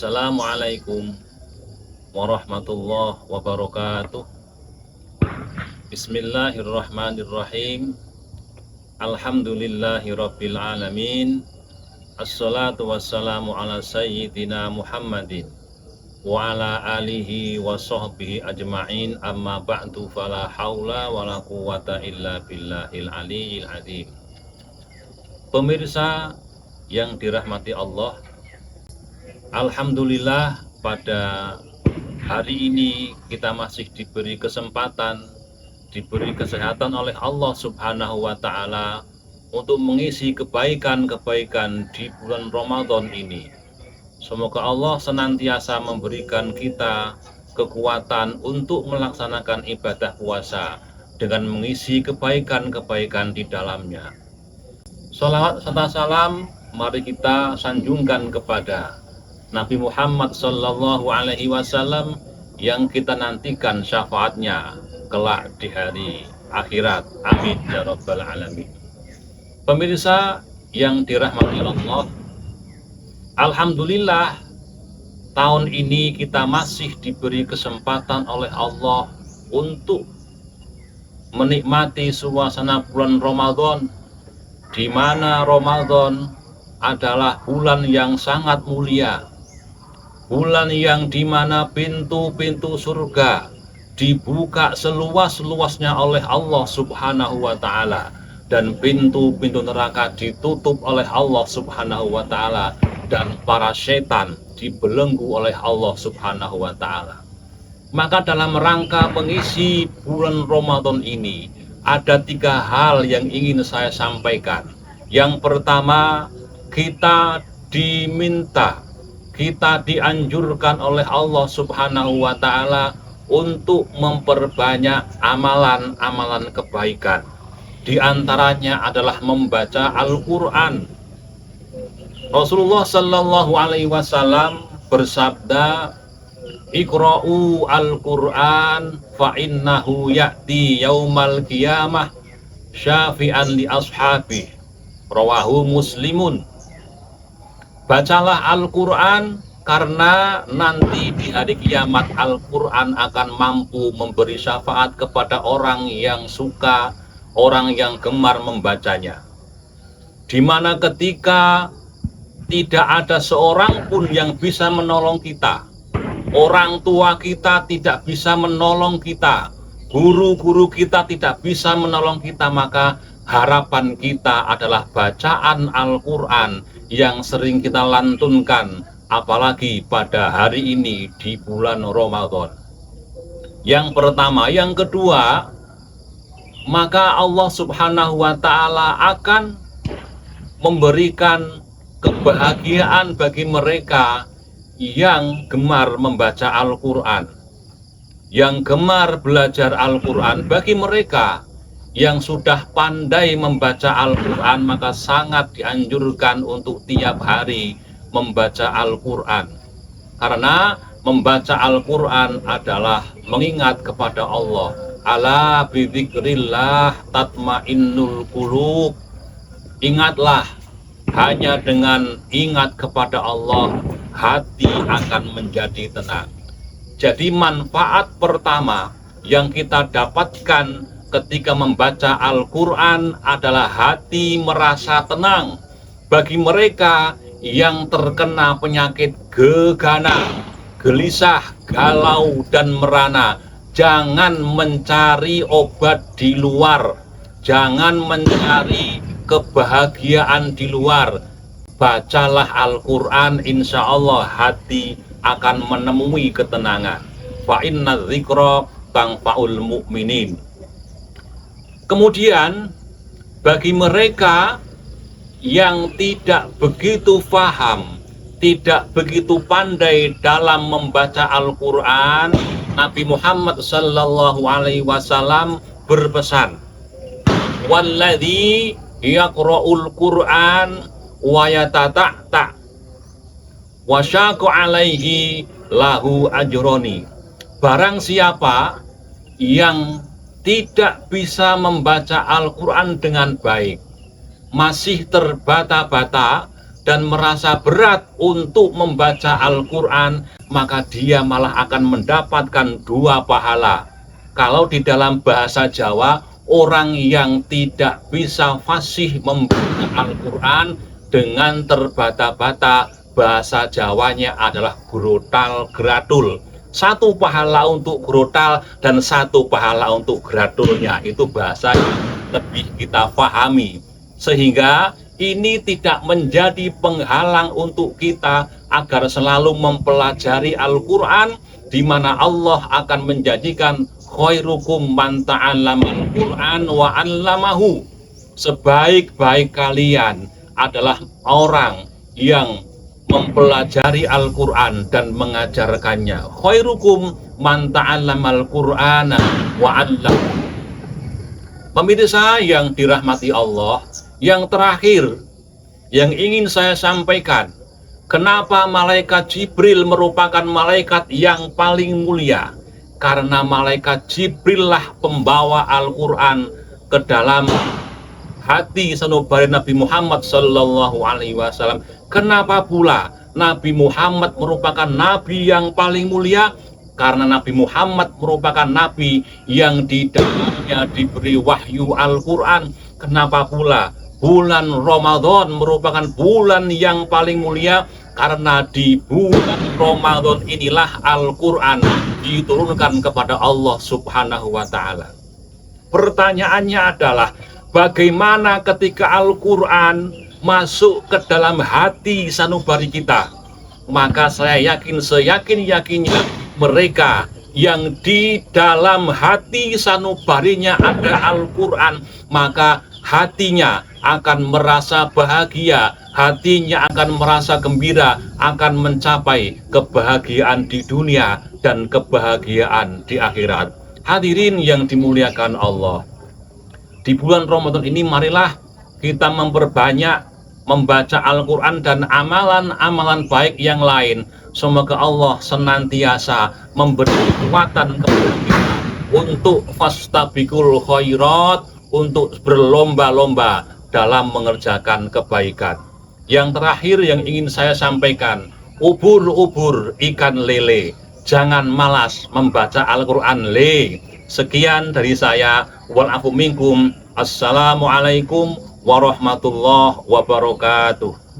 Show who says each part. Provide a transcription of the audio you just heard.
Speaker 1: Assalamualaikum warahmatullahi wabarakatuh. Bismillahirrahmanirrahim. Alhamdulillahirabbil alamin. Assalatu wassalamu ala sayyidina Muhammadin wa ala alihi wa sahbihi ajma'in. Amma ba'du, fala haula wala quwwata illa billahil aliyyil azim. Pemirsa yang dirahmati Allah, alhamdulillah pada hari ini kita masih diberi kesempatan, diberi kesehatan oleh Allah Subhanahu wa Ta'ala untuk mengisi kebaikan-kebaikan di bulan Ramadan ini. Semoga Allah senantiasa memberikan kita kekuatan untuk melaksanakan ibadah puasa dengan mengisi kebaikan-kebaikan di dalamnya. Sholawat serta salam mari kita sanjungkan kepada Nabi Muhammad Sallallahu Alaihi Wasallam yang kita nantikan syafaatnya kelak di hari akhirat. Amin ya rabbal alamin. Pemirsa yang dirahmati Allah, alhamdulillah tahun ini kita masih diberi kesempatan oleh Allah untuk menikmati suasana bulan Ramadan, di mana Ramadan adalah bulan yang sangat mulia, bulan yang dimana pintu-pintu surga dibuka seluas-luasnya oleh Allah Subhanahu wa Ta'ala, dan pintu-pintu neraka ditutup oleh Allah Subhanahu wa Ta'ala, dan para setan dibelenggu oleh Allah Subhanahu wa Ta'ala. Maka dalam rangka mengisi bulan Ramadan ini ada 3 hal yang ingin saya sampaikan. Yang pertama, kita dianjurkan oleh Allah Subhanahu wa Ta'ala untuk memperbanyak amalan-amalan kebaikan. Di antaranya adalah membaca Al-Quran. Rasulullah Sallallahu Alaihi Wasallam bersabda, "Iqra'u al-Quran fa innahu ya'ti yaumal qiyamah syafi'an li ashabi." Rawahu Muslimun. Bacalah Al-Quran karena nanti di hari kiamat Al-Quran akan mampu memberi syafaat kepada orang yang suka, orang yang gemar membacanya. Di mana ketika tidak ada seorang pun yang bisa menolong kita, orang tua kita tidak bisa menolong kita, guru-guru kita tidak bisa menolong kita, maka harapan kita adalah bacaan Al-Quran yang sering kita lantunkan, apalagi pada hari ini di bulan Ramadan. Yang pertama. Yang kedua, maka Allah Subhanahu wa Ta'ala akan memberikan kebahagiaan bagi mereka yang gemar membaca Al-Quran, yang gemar belajar Al-Quran. Bagi mereka yang sudah pandai membaca Al-Quran, maka sangat dianjurkan untuk tiap hari membaca Al-Quran. Karena membaca Al-Quran adalah mengingat kepada Allah. Ala bidzikrillah tatmainnul qulub. Ingatlah, hanya dengan ingat kepada Allah, hati akan menjadi tenang. Jadi manfaat pertama yang kita dapatkan ketika membaca Al-Quran adalah hati merasa tenang. Bagi mereka yang terkena penyakit gegana, gelisah, galau, dan merana, jangan mencari obat di luar, jangan mencari kebahagiaan di luar. Bacalah Al-Quran, insya Allah hati akan menemui ketenangan. Fa inna dzikra tanfa'ul mu'minin. Kemudian bagi mereka yang tidak begitu paham, tidak begitu pandai dalam membaca Al-Quran, Nabi Muhammad Sallallahu Alaihi Wasallam berpesan, "Walladzi yaqra'ul Qur'an wa yatata'ta wa syaqqa alaihi lahu ajroni." Barang siapa yang tidak bisa membaca Al-Quran dengan baik, masih terbata-bata, dan merasa berat untuk membaca Al-Quran, maka dia malah akan mendapatkan 2 pahala. Kalau di dalam bahasa Jawa, orang yang tidak bisa fasih membaca Al-Quran dengan terbata-bata, bahasa Jawanya adalah grotal gratul. 1 pahala untuk grotal dan 1 pahala untuk gratulnya. Itu bahasa yang lebih kita pahami. Sehingga ini tidak menjadi penghalang untuk kita agar selalu mempelajari Al-Quran, di mana Allah akan menjanjikan khairukum man ta'allamal Qur'an wa 'allamahu. Sebaik-baik kalian adalah orang yang mempelajari Al-Quran dan mengajarkannya. Khairukum man ta'allamal Qur'ana wa 'allamahu. Pemirsa yang dirahmati Allah, yang terakhir yang ingin saya sampaikan, kenapa malaikat Jibril merupakan malaikat yang paling mulia? Karena malaikat Jibril lah pembawa Al-Quran ke dalam hati sanubari Nabi Muhammad Sallallahu Alaihi Wasallam. Kenapa pula Nabi Muhammad merupakan nabi yang paling mulia? Karena Nabi Muhammad merupakan nabi yang di dalamnya diberi wahyu Al-Quran. Kenapa pula bulan Ramadan merupakan bulan yang paling mulia? Karena di bulan Ramadan inilah Al-Quran diturunkan kepada Allah Subhanahu wa Ta'ala. Pertanyaannya adalah, bagaimana ketika Al-Quran masuk ke dalam hati sanubari kita? Maka saya yakin, seyakin-yakinnya, mereka yang di dalam hati sanubarinya ada Al-Quran, maka hatinya akan merasa bahagia, hatinya akan merasa gembira, akan mencapai kebahagiaan di dunia dan kebahagiaan di akhirat. Hadirin yang dimuliakan Allah, di bulan Ramadan ini marilah kita memperbanyak membaca Al-Quran dan amalan-amalan baik yang lain. Semoga Allah senantiasa memberi kekuatan kepada kita untuk fastabiqul khairat, untuk berlomba-lomba dalam mengerjakan kebaikan. Yang terakhir yang ingin saya sampaikan, ubur-ubur ikan lele, jangan malas membaca Al-Quran le. Sekian dari saya, wal afu minkum. Assalamualaikum warahmatullahi wabarakatuh.